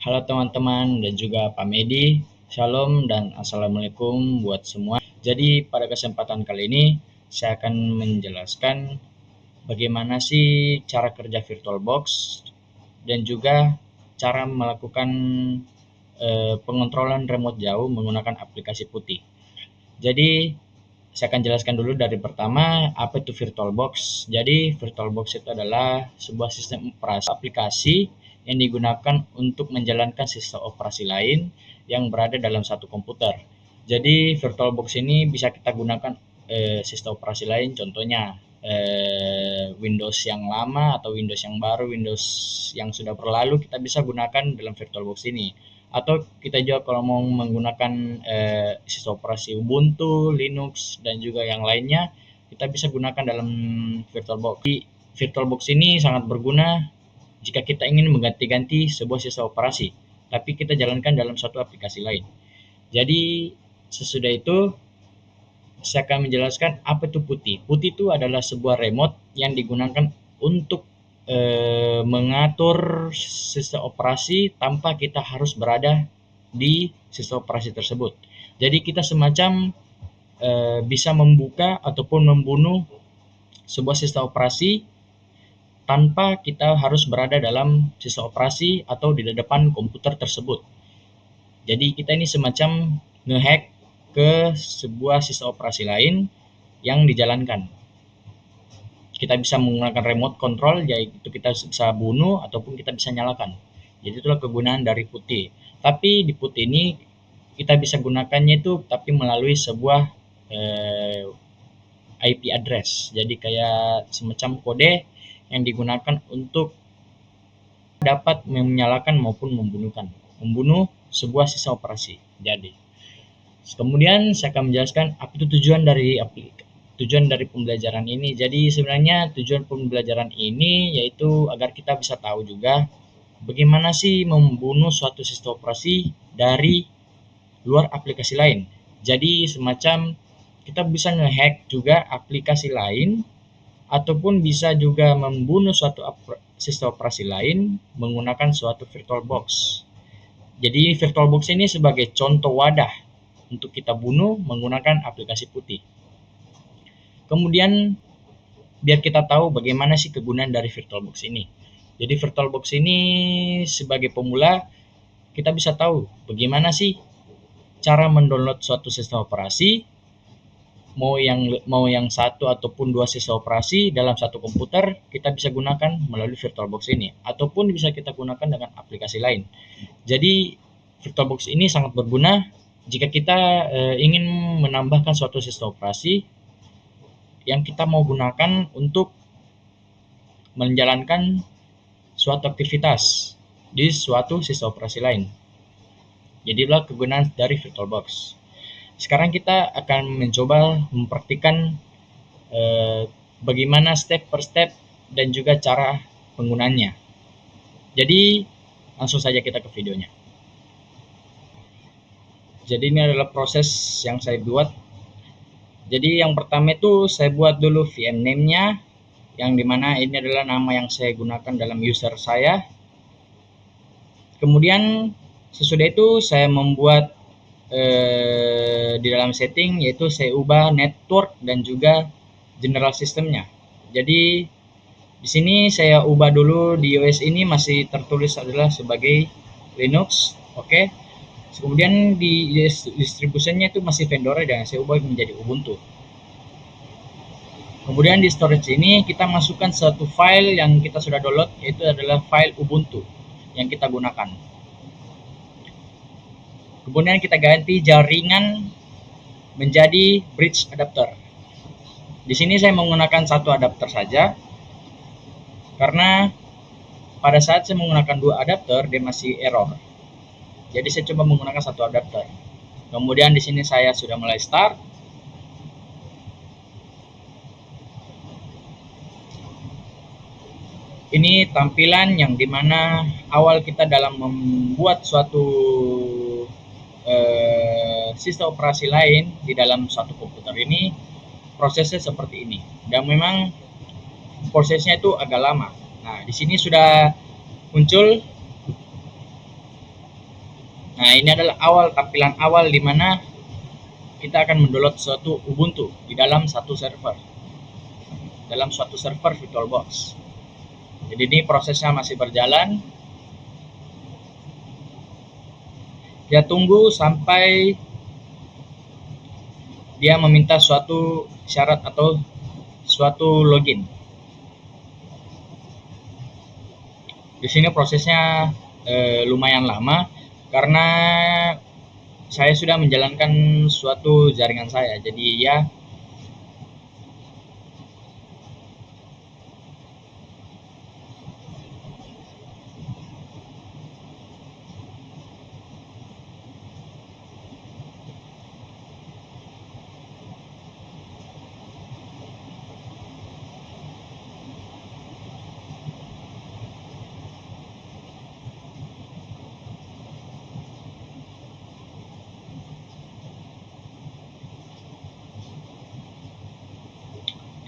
Halo teman-teman dan juga Pak Medi, Shalom dan Assalamualaikum buat semua. Jadi pada kesempatan kali ini saya akan menjelaskan bagaimana sih cara kerja VirtualBox dan juga cara melakukan pengontrolan remote jauh menggunakan aplikasi putih. Jadi saya akan jelaskan dulu dari pertama apa itu VirtualBox. Jadi VirtualBox itu adalah sebuah sistem operasi aplikasi yang digunakan untuk menjalankan sistem operasi lain yang berada dalam satu komputer. Jadi VirtualBox ini bisa kita gunakan sistem operasi lain, contohnya Windows yang lama atau Windows yang baru, Windows yang sudah berlalu kita bisa gunakan dalam VirtualBox ini. Atau kita juga kalau mau menggunakan sistem operasi Ubuntu, Linux dan juga yang lainnya, kita bisa gunakan dalam VirtualBox. Di VirtualBox ini sangat berguna jika kita ingin mengganti-ganti sebuah sistem operasi, tapi kita jalankan dalam satu aplikasi lain. Jadi sesudah itu saya akan menjelaskan apa itu putih. Putih itu adalah sebuah remote yang digunakan untuk mengatur sistem operasi tanpa kita harus berada di sistem operasi tersebut. Jadi kita semacam bisa membuka ataupun membunuh sebuah sistem operasi tanpa kita harus berada dalam sistem operasi atau di depan komputer tersebut. Jadi kita ini semacam ngehack ke sebuah sistem operasi lain yang dijalankan. Kita bisa menggunakan remote control, yaitu kita bisa bunuh ataupun kita bisa nyalakan. Jadi itulah kegunaan dari putih. Tapi di putih ini kita bisa gunakannya itu tapi melalui sebuah IP address. Jadi kayak semacam kode yang digunakan untuk dapat menyalakan maupun membunuh sebuah sistem operasi. Jadi kemudian saya akan menjelaskan apa itu tujuan dari pembelajaran ini. Jadi sebenarnya tujuan pembelajaran ini yaitu agar kita bisa tahu juga bagaimana sih membunuh suatu sistem operasi dari luar aplikasi lain. Jadi semacam kita bisa ngehack juga aplikasi lain ataupun bisa juga membunuh suatu sistem operasi lain menggunakan suatu VirtualBox. Jadi VirtualBox ini sebagai contoh wadah untuk kita bunuh menggunakan aplikasi putih. Kemudian biar kita tahu bagaimana sih kegunaan dari VirtualBox ini. Jadi VirtualBox ini sebagai pemula kita bisa tahu bagaimana sih cara mendownload suatu sistem operasi, mau yang satu ataupun dua sistem operasi dalam satu komputer kita bisa gunakan melalui VirtualBox ini ataupun bisa kita gunakan dengan aplikasi lain. Jadi VirtualBox ini sangat berguna jika kita ingin menambahkan suatu sistem operasi yang kita mau gunakan untuk menjalankan suatu aktivitas di suatu sistem operasi lain. Jadilah kegunaan dari VirtualBox. Sekarang kita akan mencoba mempraktikkan bagaimana step per step dan juga cara penggunaannya. Jadi langsung saja kita ke videonya. Jadi ini adalah proses yang saya buat. Jadi yang pertama itu saya buat dulu VM name-nya, yang dimana ini adalah nama yang saya gunakan dalam user saya. Kemudian sesudah itu saya membuat di dalam setting, yaitu saya ubah network dan juga general systemnya. Jadi di sini saya ubah dulu, di OS ini masih tertulis adalah sebagai Linux, oke. Kemudian di distribusinya itu masih Fedora dan saya ubah menjadi Ubuntu. Kemudian di storage ini kita masukkan satu file yang kita sudah download, yaitu adalah file Ubuntu yang kita gunakan. Kemudian kita ganti jaringan menjadi bridge adapter. Di sini saya menggunakan satu adapter saja karena pada saat saya menggunakan dua adapter dia masih error. Jadi saya coba menggunakan satu adapter. Kemudian di sini saya sudah mulai start. Ini tampilan yang dimana awal kita dalam membuat suatu sistem operasi lain di dalam satu komputer ini prosesnya seperti ini. Dan memang prosesnya itu agak lama. Nah, di sini sudah muncul Nah, ini adalah tampilan awal di mana kita akan mendownload suatu Ubuntu di dalam suatu server VirtualBox. Jadi ini prosesnya masih berjalan. Dia tunggu sampai dia meminta suatu syarat atau suatu login. Di sini prosesnya lumayan lama karena saya sudah menjalankan suatu jaringan saya. Jadi ya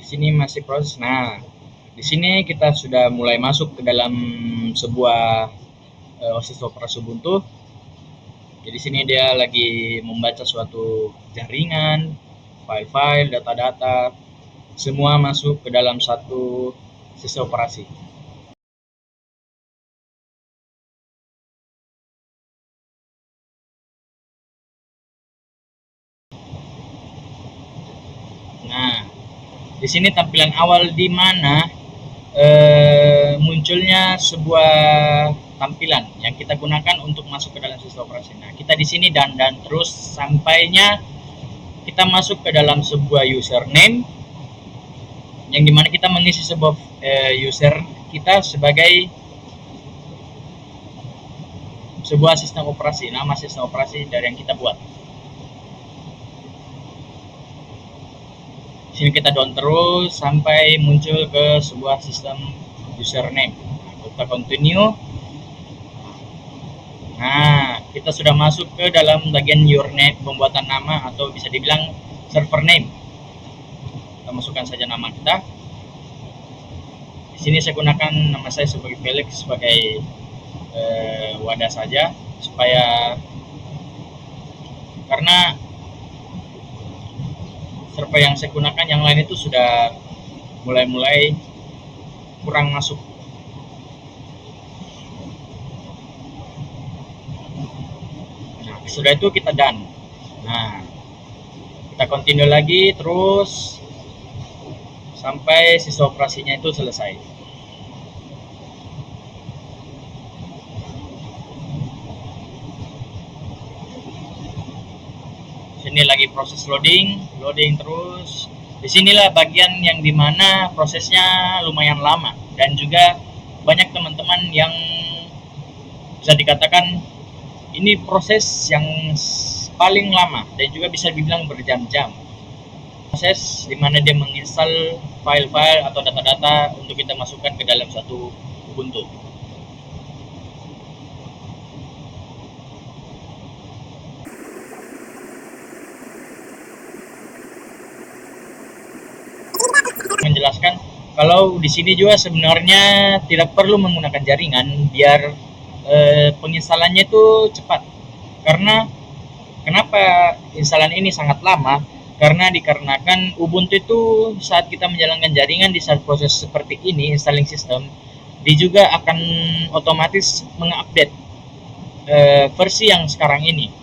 di sini masih proses. Nah, di sini kita sudah mulai masuk ke dalam sebuah OSIS operasi Ubuntu. Jadi sini dia lagi membaca suatu jaringan, file-file, data-data, semua masuk ke dalam satu sistem operasi. Nah, di sini tampilan awal di mana munculnya sebuah tampilan yang kita gunakan untuk masuk ke dalam sistem operasi. Nah, kita di sini dan terus sampainya kita masuk ke dalam sebuah username yang dimana kita mengisi sebuah user kita sebagai sebuah sistem operasi, nama sistem operasi dari yang kita buat. Sini kita down terus sampai muncul ke sebuah sistem username. Nah, kita continue. Nah, kita sudah masuk ke dalam bagian your name, pembuatan nama atau bisa dibilang server name. Kita masukkan saja nama kita. Di sini saya gunakan nama saya sebagai Felix sebagai wadah saja supaya karena server yang saya gunakan yang lain itu sudah mulai kurang masuk. Nah, sudah itu kita done. Nah, kita continue lagi terus sampai sistem operasinya itu selesai. Sini lagi proses loading terus. Disinilah bagian yang dimana prosesnya lumayan lama dan juga banyak teman-teman yang bisa dikatakan ini proses yang paling lama dan juga bisa dibilang berjam-jam. Proses dimana dia menginstal file-file atau data-data untuk kita masukkan ke dalam satu Ubuntu. Menjelaskan kalau di sini juga sebenarnya tidak perlu menggunakan jaringan biar penginstalannya itu cepat. Karena kenapa instalan ini sangat lama? Karena dikarenakan Ubuntu itu saat kita menjalankan jaringan di saat proses seperti ini installing system, dia juga akan otomatis mengupdate versi yang sekarang ini.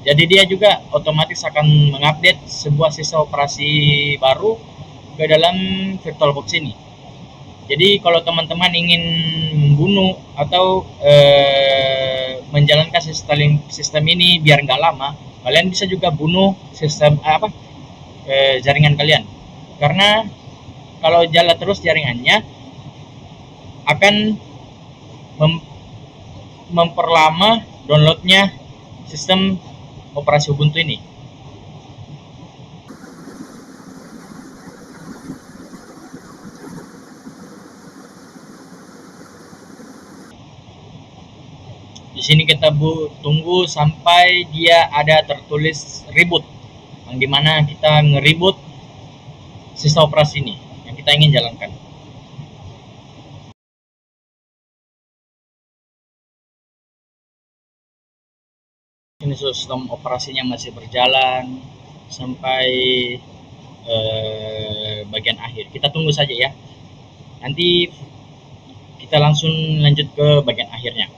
Jadi dia juga otomatis akan mengupdate sebuah sistem operasi baru ke dalam VirtualBox ini. Jadi kalau teman-teman ingin membunuh atau menjalankan sistem ini biar nggak lama, kalian bisa juga bunuh sistem jaringan kalian. Karena kalau jalan terus jaringannya akan memperlama downloadnya sistem operasi Ubuntu ini. Di sini kita tunggu sampai dia ada tertulis reboot, yang dimana kita nge-reboot sistem operasi ini yang kita ingin jalankan. ini sistem operasinya masih berjalan sampai bagian akhir. Kita tunggu saja ya. Nanti kita langsung lanjut ke bagian akhirnya.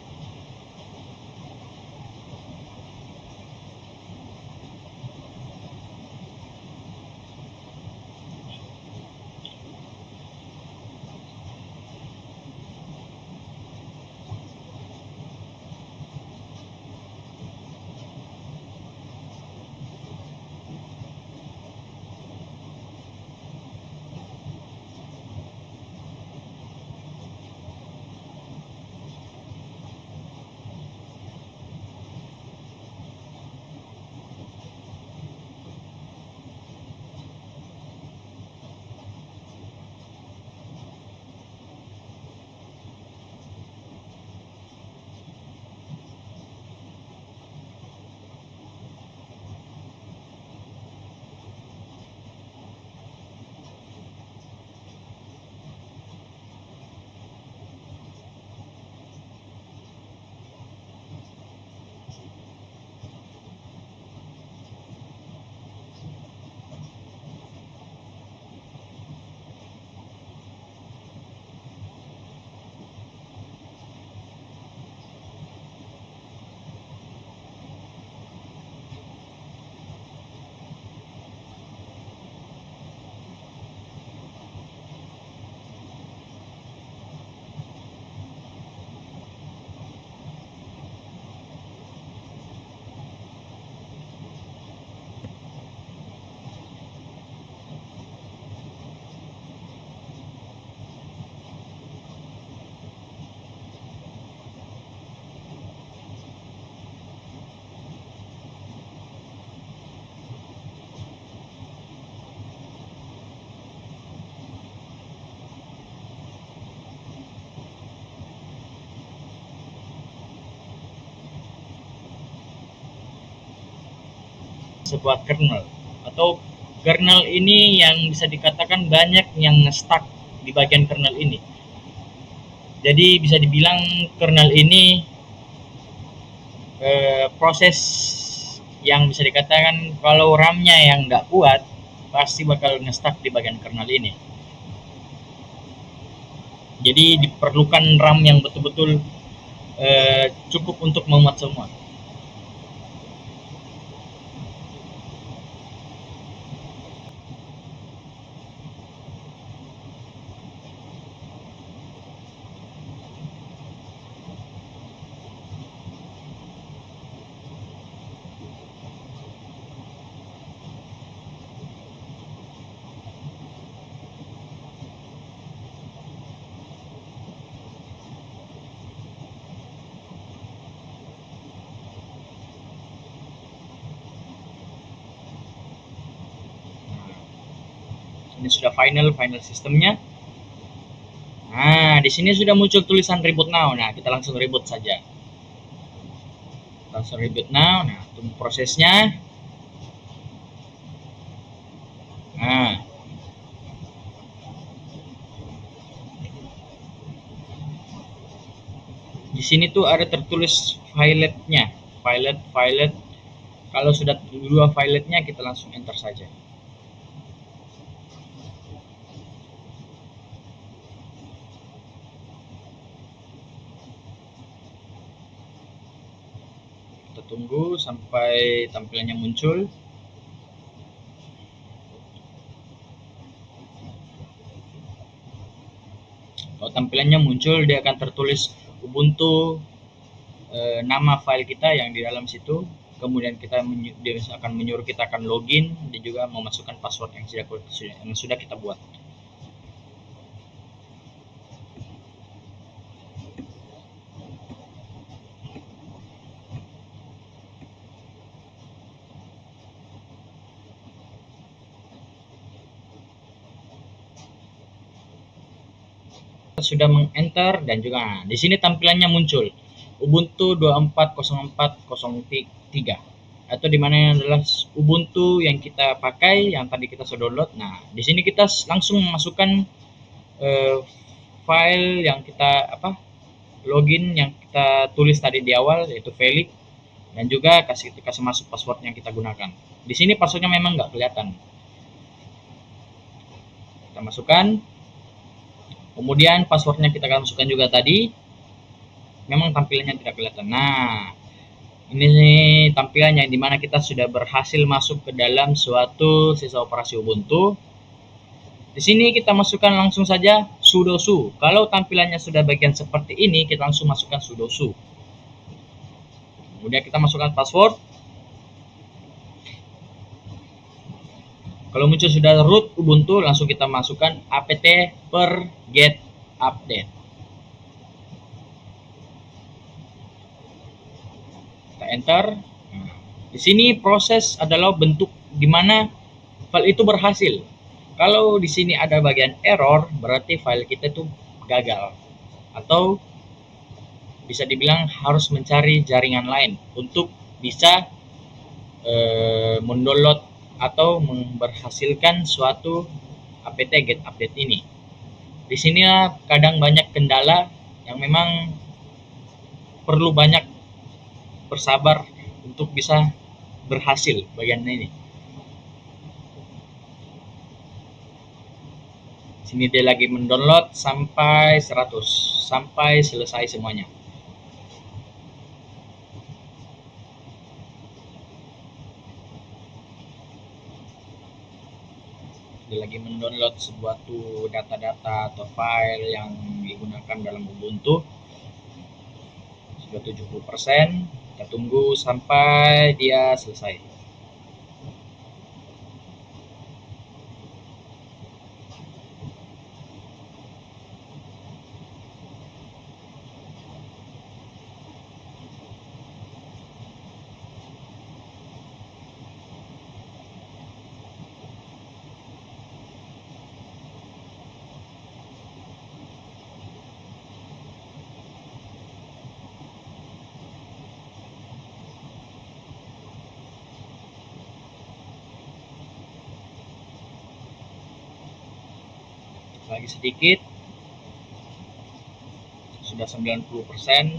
Sebuah kernel atau kernel ini yang bisa dikatakan banyak yang stuck di bagian kernel ini. Jadi bisa dibilang kernel ini proses yang bisa dikatakan kalau RAM-nya yang nggak kuat pasti bakal nge-stuck di bagian kernel ini. Jadi diperlukan RAM yang betul-betul cukup untuk memuat semua. Ini sudah final sistemnya. Nah, di sini sudah muncul tulisan reboot now. Nah, kita langsung reboot saja. Langsung reboot now. Nah, tunggu prosesnya. Nah, di sini tuh ada tertulis filetnya. Filet. Kalau sudah dua filetnya, kita langsung enter saja. Kita tunggu sampai tampilannya muncul. Kalau tampilannya muncul, dia akan tertulis Ubuntu, nama file kita yang di dalam situ. Kemudian dia akan menyuruh kita akan login dan juga memasukkan password yang sudah kita buat. Sudah meng-enter dan juga di sini tampilannya muncul Ubuntu 24.04.03 atau dimana adalah Ubuntu yang kita pakai yang tadi kita sudah download. Nah, di sini kita langsung masukkan file yang kita login yang kita tulis tadi di awal, yaitu Felix. dan juga kasih masuk password yang kita gunakan. Di sini passwordnya memang nggak kelihatan. Kita masukkan, kemudian passwordnya kita akan masukkan juga tadi. Memang tampilannya tidak kelihatan. Nah, ini tampilannya dimana kita sudah berhasil masuk ke dalam suatu sistem operasi Ubuntu. Di sini kita masukkan langsung saja sudo su. Kalau tampilannya sudah bagian seperti ini, kita langsung masukkan sudo su. Kemudian kita masukkan password. Kalau muncul sudah root Ubuntu, langsung kita masukkan apt per get update. Kita enter. Nah, di sini proses adalah bentuk di mana file itu berhasil. Kalau di sini ada bagian error, berarti file kita itu gagal. Atau bisa dibilang harus mencari jaringan lain untuk bisa mendownload atau memberhasilkan suatu apt get update ini. Di sini kadang banyak kendala yang memang perlu banyak bersabar untuk bisa berhasil bagian ini. Sini dia lagi mendownload sampai 100, sampai selesai semuanya. Dia lagi mendownload sebuah data-data atau file yang digunakan dalam Ubuntu. Sudah 70%. Kita tunggu sampai dia selesai. Lagi sedikit, sudah 90%.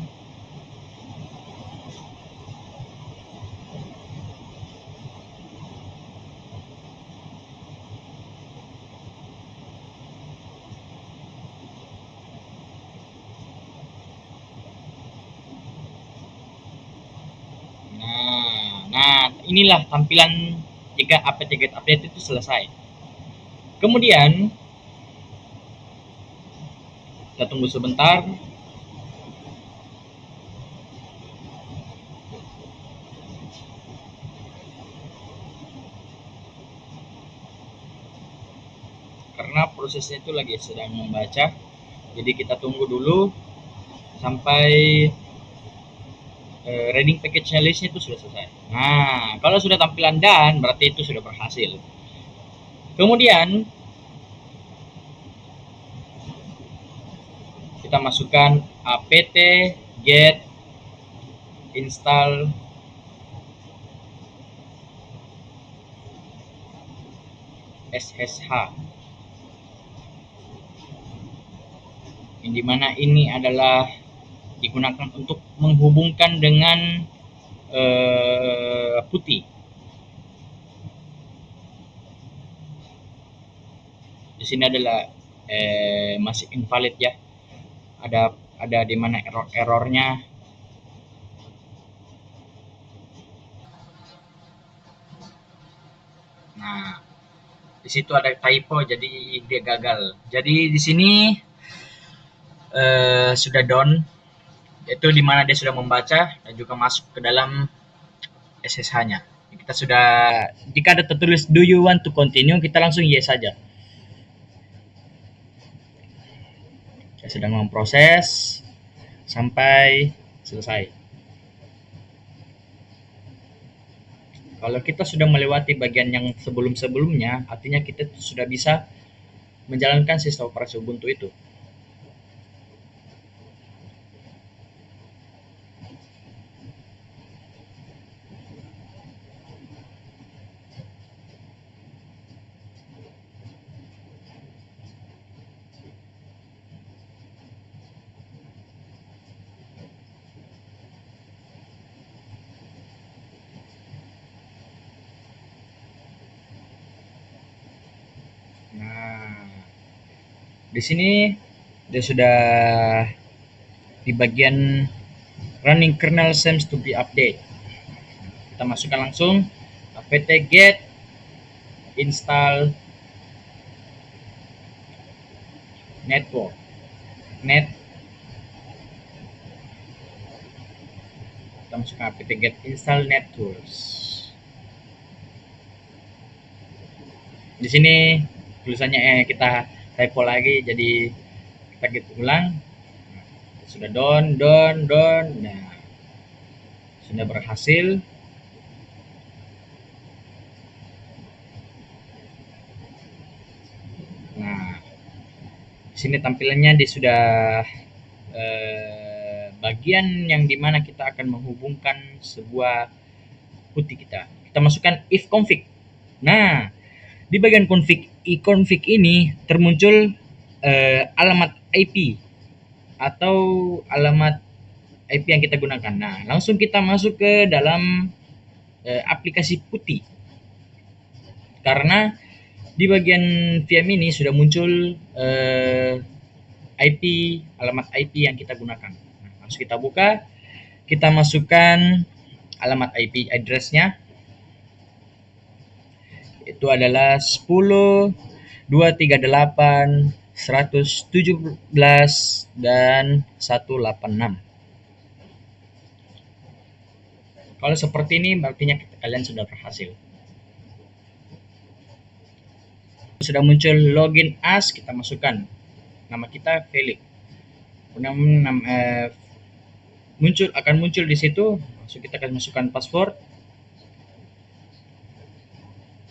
Nah, inilah tampilan jika apt get update itu selesai. Kemudian kita tunggu sebentar. Karena prosesnya itu lagi sedang membaca, jadi kita tunggu dulu sampai reading package listnya itu sudah selesai. Nah, kalau sudah tampilan dan berarti itu sudah berhasil. Kemudian kita masukkan apt get install ssh, yang dimana ini adalah digunakan untuk menghubungkan dengan putih. Di sini adalah masih invalid ya. Ada di mana errornya. Nah, di situ ada typo jadi dia gagal. Jadi di sini sudah down, itu dimana dia sudah membaca dan juga masuk ke dalam SSH-nya. Kita sudah, jika ada tertulis do you want to continue, kita langsung yes saja. Saya sedang memproses sampai selesai. Kalau kita sudah melewati bagian yang sebelum-sebelumnya, artinya kita sudah bisa menjalankan sistem operasi Ubuntu itu. Di sini dia sudah di bagian running kernel seems to be update. Kita masukkan langsung apt get install network net. Kita masukkan apt get install net tools. Di sini tulisannya kita typo lagi, jadi kita get ulang. Sudah down. Nah, sudah berhasil. Nah, di sini tampilannya dia sudah bagian yang dimana kita akan menghubungkan sebuah putih kita. Kita masukkan if config. Nah, di bagian config ini termuncul alamat IP atau alamat IP yang kita gunakan. Nah, langsung kita masuk ke dalam aplikasi putih. Karena di bagian VM ini sudah muncul IP, alamat IP yang kita gunakan. Nah, langsung kita buka, kita masukkan alamat IP address-nya. Itu adalah 10.238 117 dan 186. Kalau seperti ini artinya kalian sudah berhasil. Sudah muncul login as, kita masukkan nama kita Felix. Akan muncul di situ. Langsung kita akan masukkan password.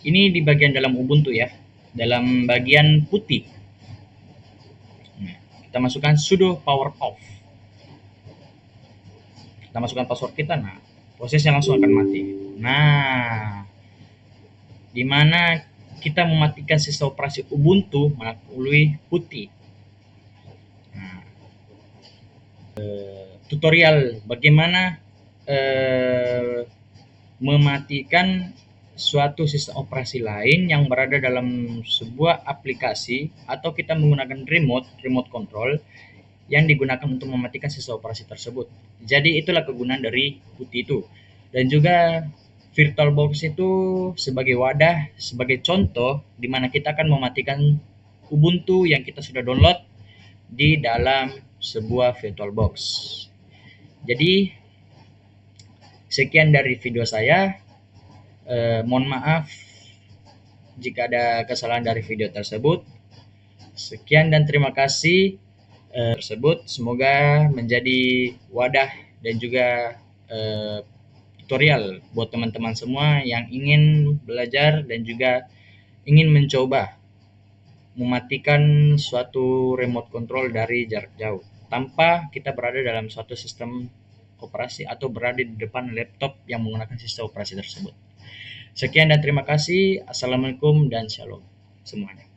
Ini di bagian dalam Ubuntu ya, dalam bagian putih. Nah, kita masukkan sudo power off. Kita masukkan password kita. Nah, prosesnya langsung akan mati. Nah, dimana kita mematikan sistem operasi Ubuntu melalui putih. Nah, tutorial bagaimana mematikan suatu sistem operasi lain yang berada dalam sebuah aplikasi atau kita menggunakan remote control yang digunakan untuk mematikan sistem operasi tersebut. Jadi itulah kegunaan dari putih itu. Dan juga VirtualBox itu sebagai wadah, sebagai contoh di mana kita akan mematikan Ubuntu yang kita sudah download di dalam sebuah VirtualBox. Jadi sekian dari video saya. Mohon maaf jika ada kesalahan dari video tersebut. Sekian dan terima kasih tersebut. Semoga menjadi wadah dan juga tutorial buat teman-teman semua yang ingin belajar dan juga ingin mencoba mematikan suatu remote control dari jarak jauh tanpa kita berada dalam suatu sistem operasi atau berada di depan laptop yang menggunakan sistem operasi tersebut. Sekian dan terima kasih. Assalamualaikum dan shalom semuanya.